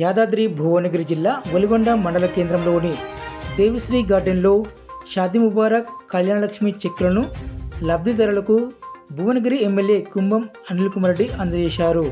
యాదాద్రి భువనగిరి జిల్లా ఒలిగొండ మండల కేంద్రంలోని దేవిశ్రీ గార్డెన్లో షాదీ ముబారక్ కళ్యాణలక్ష్మి చెక్కులను లబ్ధిదారులకు భువనగిరి ఎమ్మెల్యే కుంభం అనిల్ కుమార్ రెడ్డి అందజేశారు.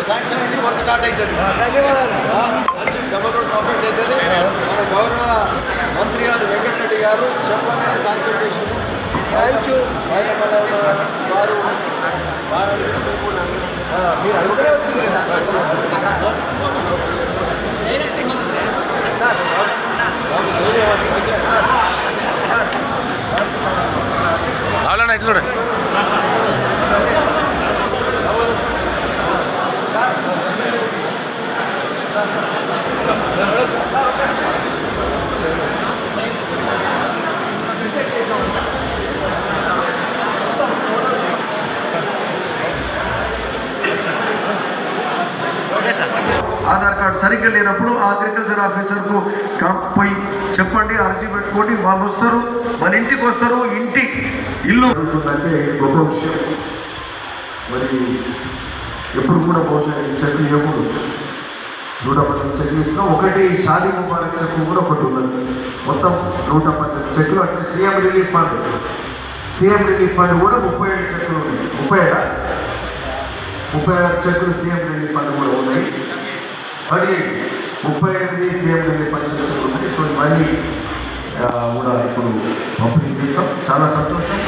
శాంక్షన్ అయ్యి వర్క్ స్టార్ట్ అవుతుంది. మంచి డబల్ రోడ్ పర్ఫెక్ట్ అవుతుంది. మన గౌరవ మంత్రి గారు వెంకటరెడ్డి గారు చెప్పని శాంక్షన్ చేసి వారు మీరు అడుగుతూనే వచ్చింది అవునా ఇట్లా ఆధార్ కార్డు సరిగ్గా లేనప్పుడు అగ్రికల్చర్ ఆఫీసర్కు పోయి చెప్పండి, అర్జీ పెట్టుకోండి. వాళ్ళు వస్తారు, మన ఇంటికి వస్తారు. ఇల్లు అంటే గొప్ప విషయం. మరి ఎప్పుడు కూడా బహుశా చెక్కు ఇవ్వకూడదు. 110 చెక్లు ఇస్తున్నాం. ఒకటి షాదీ ముబారక్ చెక్కు కూడా ఒకటి ఉన్నది. మొత్తం 110 చెక్కులు. అంటే సీఎం రిలీఫ్ ఫండ్ కూడా 37 చెక్కులు ఉన్నాయి. 36 చెక్కులు సీఎం రిలీఫ్ ఫండ్ కూడా ఉన్నాయి. మరి 38 సీఎం రిలీఫ్ ఫండ్ చెక్కులు ఉన్నాయి. సో ఇవన్నీ కూడా ఇప్పుడు పంపిణీ చేస్తాం. చాలా సంతోషం.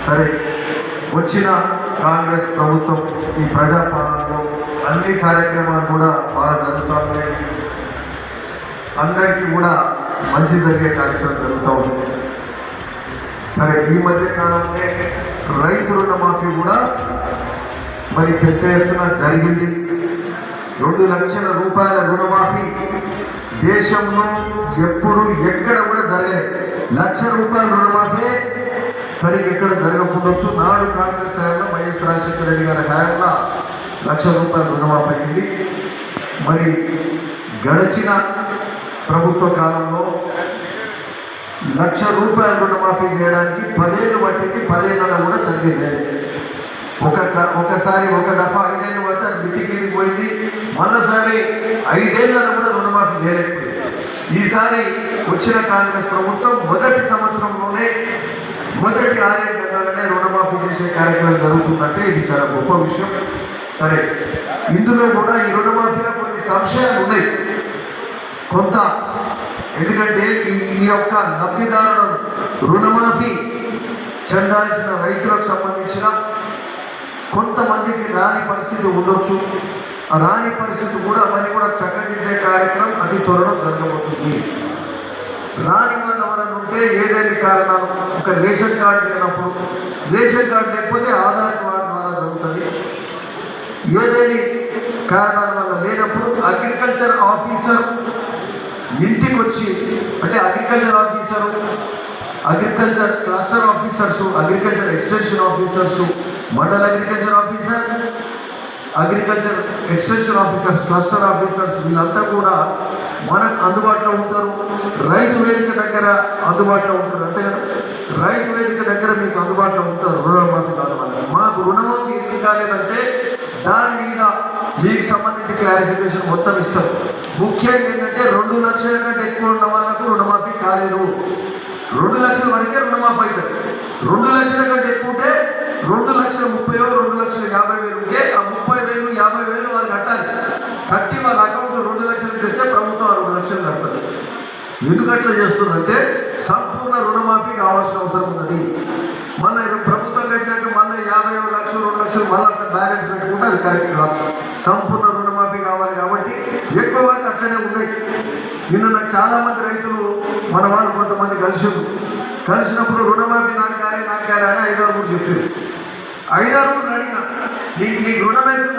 సరే, వచ్చిన కాంగ్రెస్ ప్రభుత్వం ఈ ప్రజాపాలనలో అన్ని కార్యక్రమాలు కూడా బాగా జరుగుతాయి. అందరికీ కూడా మంచి జరిగే కార్యక్రమం జరుగుతూ ఉంది. సరే, ఈ మధ్య కాలంలో రైతు రుణమాఫీ కూడా మరి పెద్ద ఎత్తున జరిగింది. 2 లక్షల రూపాయల రుణమాఫీ దేశంలో ఎప్పుడు ఎక్కడ కూడా జరగలేదు. 1 లక్ష రూపాయల రుణమాఫీ సరిగ్గా ఎక్కడ జరగకపోవచ్చు. నాడు కాంగ్రెస్ హయాంలో వైఎస్ రాజశేఖర రెడ్డి గారి హయాంలో 1 లక్ష రూపాయల రుణమాఫీ అయింది. మరి గడిచిన ప్రభుత్వ కాలంలో 1 లక్ష రూపాయల రుణమాఫీ చేయడానికి 10 ఏళ్ళు పట్టింది. 10 ఏళ్ళలో కూడా సరిగ్గా లేదు. ఒకసారి ఒక దఫా 5 ఏళ్ళు పడితే అది మితికి పోయింది. మరోసారి 5 ఏళ్ళలో కూడా రుణమాఫీ చేయలేకపోయింది. ఈసారి వచ్చిన కాంగ్రెస్ ప్రభుత్వం మొదటి సంవత్సరంలోనే మొదటి 6 నెలలనే రుణమాఫీ చేసే కార్యక్రమం జరుగుతుందంటే ఇది చాలా గొప్ప విషయం. సరే, ఇందులో కూడా ఈ రుణమాఫీలో కొన్ని సంశయాలు ఉన్నాయి కొంత. ఎందుకంటే ఈ యొక్క లబ్ధిదారులను రుణమాఫీ చెందాల్సిన రైతులకు సంబంధించిన కొంతమందికి రాని పరిస్థితి ఉండొచ్చు. ఆ రాని పరిస్థితి కూడా అవన్నీ కూడా చక్కదిద్దే కార్యక్రమం అతి త్వరలో జరగబోతుంది. రాని వాళ్ళు ఎవరైనా ఉంటే ఏదైనా కారణాలు, ఒక రేషన్ కార్డు లేనప్పుడు, రేషన్ కార్డు లేకపోతే ఆధార్ కార్డు ద్వారా జరుగుతుంది. ఏదైనా కారణాల వల్ల లేనప్పుడు అగ్రికల్చర్ ఆఫీసర్ ఇంటికి వచ్చి, అంటే agriculture officer, agriculture cluster officers, agriculture extension officers, mandal agriculture officer, agriculture extension officers, cluster officers వీళ్ళంతా కూడా మనకు అందుబాటులో ఉంటారు. రైతు వేదిక దగ్గర అందుబాటులో ఉంటారు. అంతే కదా, రైతు వేదిక దగ్గర మీకు అందుబాటులో ఉంటారు. రుణమాఫీ కావాలి, మాకు రుణమాఫీ ఎందుకు కాలేదంటే దాని మీద మీకు సంబంధించి క్లారిఫికేషన్ మొత్తం ఇస్తారు. ముఖ్యంగా ఏంటంటే 2 లక్షల కంటే ఎక్కువ ఉన్న వాళ్ళకు రుణమాఫీ కాలేదు. 2 లక్షల వరకే రుణమాఫీ అవుతుంది. 2 లక్షల కంటే ఎక్కువ ఉంటే 2,30,000 2,50,000 ఉంటే ఆ 30,000 50,000 వాళ్ళు కట్టాలి. కట్టి వాళ్ళ అకౌంట్లో 2 లక్షలు తెస్తే ప్రభుత్వం 2 లక్షలు కడతారు. ఎందుకట్లా చేస్తుందంటే సంపూర్ణ రుణమాఫీ కావాల్సిన అవసరం ఉన్నది. మన ప్రభుత్వం కట్టినాక మన 50 లక్షలు 2 లక్షలు మళ్ళీ అట్లా బ్యాలెన్స్ పెట్టుకుంటే అది కరెక్ట్ కాదు. సంపూర్ణ రుణమాఫీ కావాలి కాబట్టి ఎక్కువ వరకు అట్లనే ఉన్నాయి. నిన్న నాకు చాలామంది రైతులు మన వాళ్ళు కొంతమంది కలిసినప్పుడు రుణమాఫీ నాకు కాలే అని 5 6 చెప్పారు. 5 6 అడిగిన నీకు రుణమే